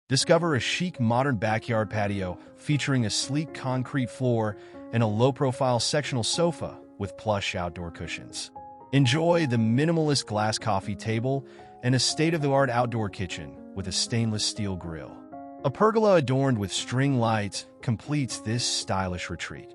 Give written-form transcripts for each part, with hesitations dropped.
Discover a chic modern backyard patio featuring a sleek concrete floor and a low-profile sectional sofa with plush outdoor cushions. Enjoy the minimalist glass coffee table and a state-of-the-art outdoor kitchen with a stainless steel grill. A pergola adorned with string lights completes this stylish retreat.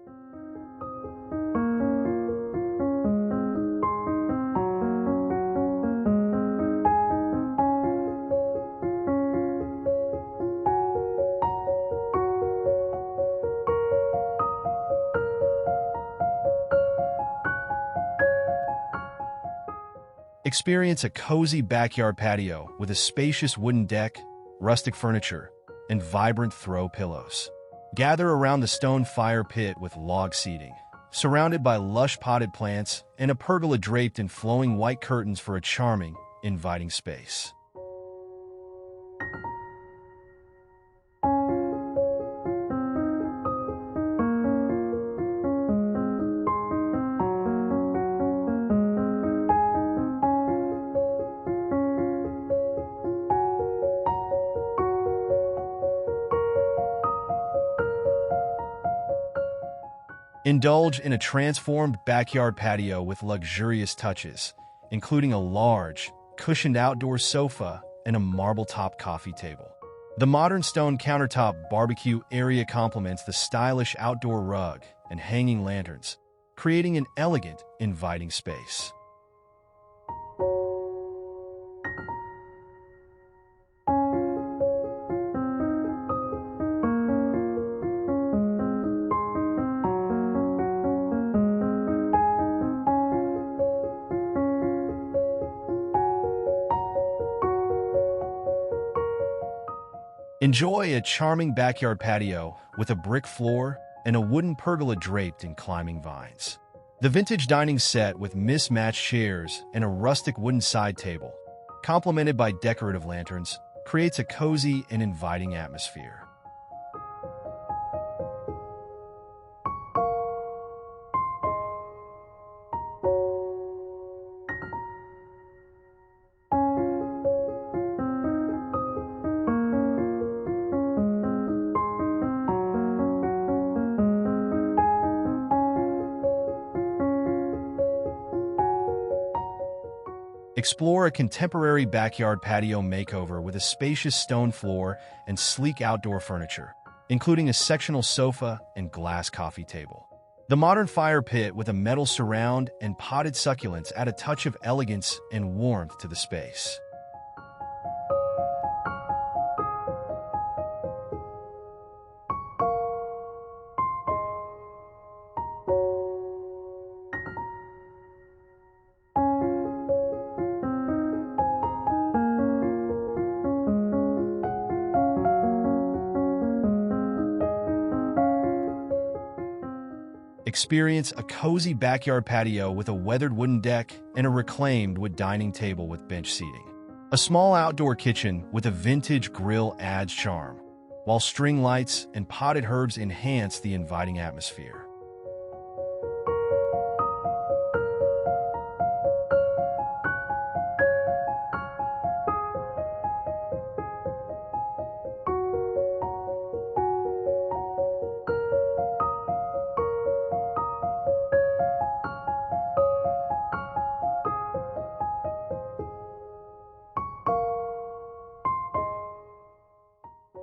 Experience a cozy backyard patio with a spacious wooden deck, rustic furniture, and vibrant throw pillows. Gather around the stone fire pit with log seating, surrounded by lush potted plants and a pergola draped in flowing white curtains for a charming, inviting space. Indulge in a transformed backyard patio with luxurious touches, including a large, cushioned outdoor sofa and a marble-top coffee table. The modern stone countertop barbecue area complements the stylish outdoor rug and hanging lanterns, creating an elegant, inviting space. Enjoy a charming backyard patio with a brick floor and a wooden pergola draped in climbing vines. The vintage dining set with mismatched chairs and a rustic wooden side table, complemented by decorative lanterns, creates a cozy and inviting atmosphere. Explore a contemporary backyard patio makeover with a spacious stone floor and sleek outdoor furniture, including a sectional sofa and glass coffee table. The modern fire pit with a metal surround and potted succulents add a touch of elegance and warmth to the space. Experience a cozy backyard patio with a weathered wooden deck and a reclaimed wood dining table with bench seating. A small outdoor kitchen with a vintage grill adds charm, while string lights and potted herbs enhance the inviting atmosphere.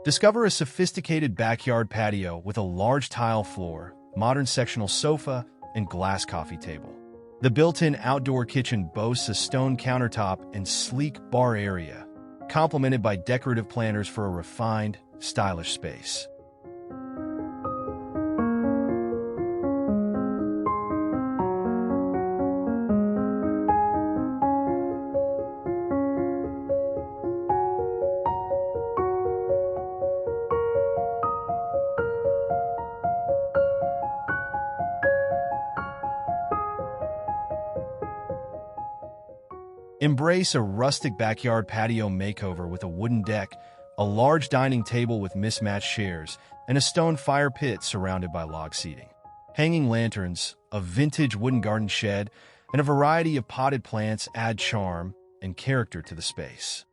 Discover a sophisticated backyard patio with a large tile floor, modern sectional sofa, and glass coffee table. The built-in outdoor kitchen boasts a stone countertop and sleek bar area, complemented by decorative planters for a refined, stylish space. Embrace a rustic backyard patio makeover with a wooden deck, a large dining table with mismatched chairs, and a stone fire pit surrounded by log seating. Hanging lanterns, a vintage wooden garden shed, and a variety of potted plants add charm and character to the space.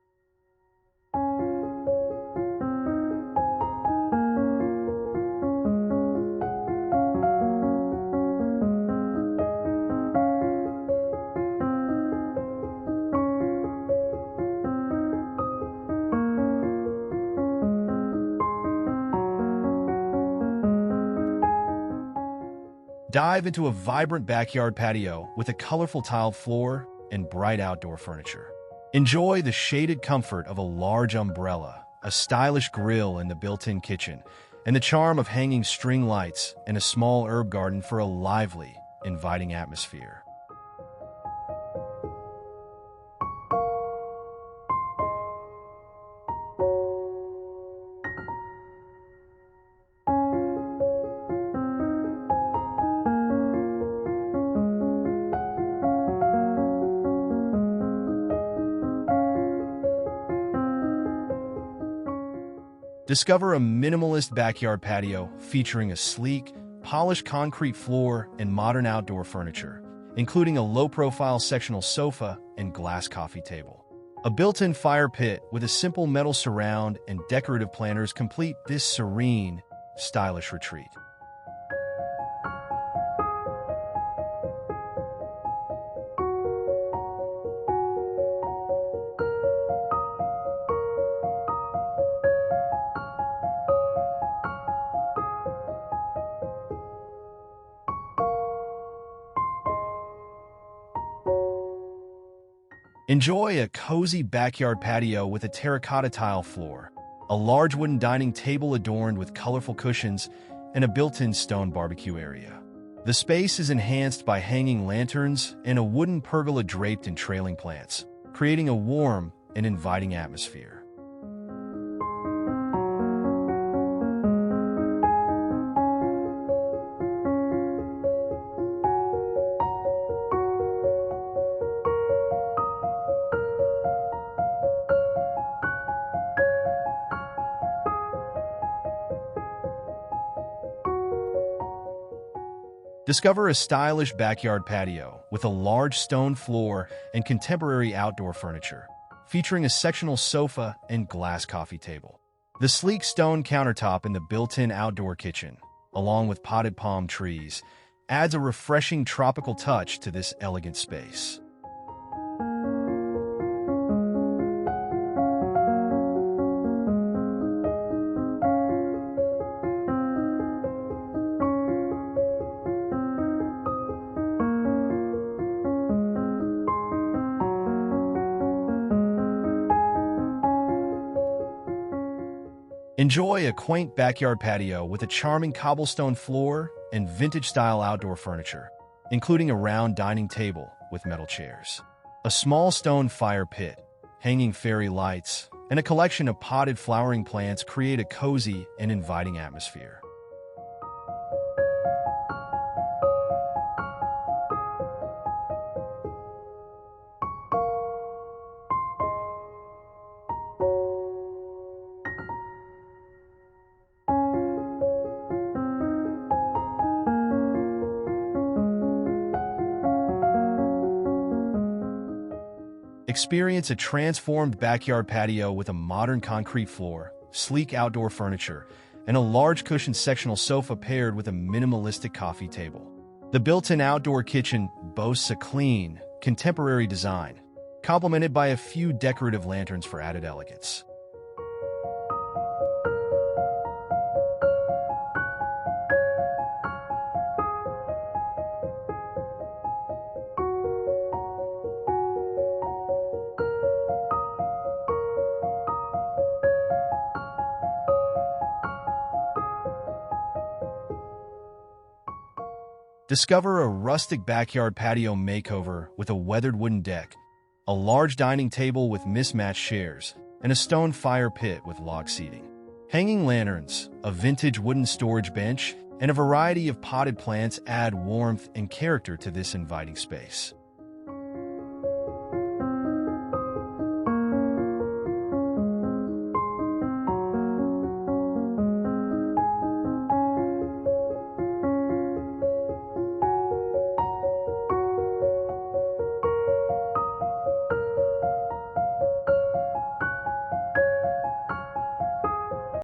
Dive into a vibrant backyard patio with a colorful tiled floor and bright outdoor furniture. Enjoy the shaded comfort of a large umbrella, a stylish grill in the built-in kitchen, and the charm of hanging string lights and a small herb garden for a lively, inviting atmosphere. Discover a minimalist backyard patio featuring a sleek, polished concrete floor and modern outdoor furniture, including a low-profile sectional sofa and glass coffee table. A built-in fire pit with a simple metal surround and decorative planters complete this serene, stylish retreat. Enjoy a cozy backyard patio with a terracotta tile floor, a large wooden dining table adorned with colorful cushions, and a built-in stone barbecue area. The space is enhanced by hanging lanterns and a wooden pergola draped in trailing plants, creating a warm and inviting atmosphere. Discover a stylish backyard patio with a large stone floor and contemporary outdoor furniture, featuring a sectional sofa and glass coffee table. The sleek stone countertop in the built-in outdoor kitchen, along with potted palm trees, adds a refreshing tropical touch to this elegant space. Enjoy a quaint backyard patio with a charming cobblestone floor and vintage-style outdoor furniture, including a round dining table with metal chairs, a small stone fire pit, hanging fairy lights, and a collection of potted flowering plants create a cozy and inviting atmosphere. Experience a transformed backyard patio with a modern concrete floor, sleek outdoor furniture, and a large cushioned sectional sofa paired with a minimalistic coffee table. The built-in outdoor kitchen boasts a clean, contemporary design, complemented by a few decorative lanterns for added elegance. Discover a rustic backyard patio makeover with a weathered wooden deck, a large dining table with mismatched chairs, and a stone fire pit with log seating. Hanging lanterns, a vintage wooden storage bench, and a variety of potted plants add warmth and character to this inviting space.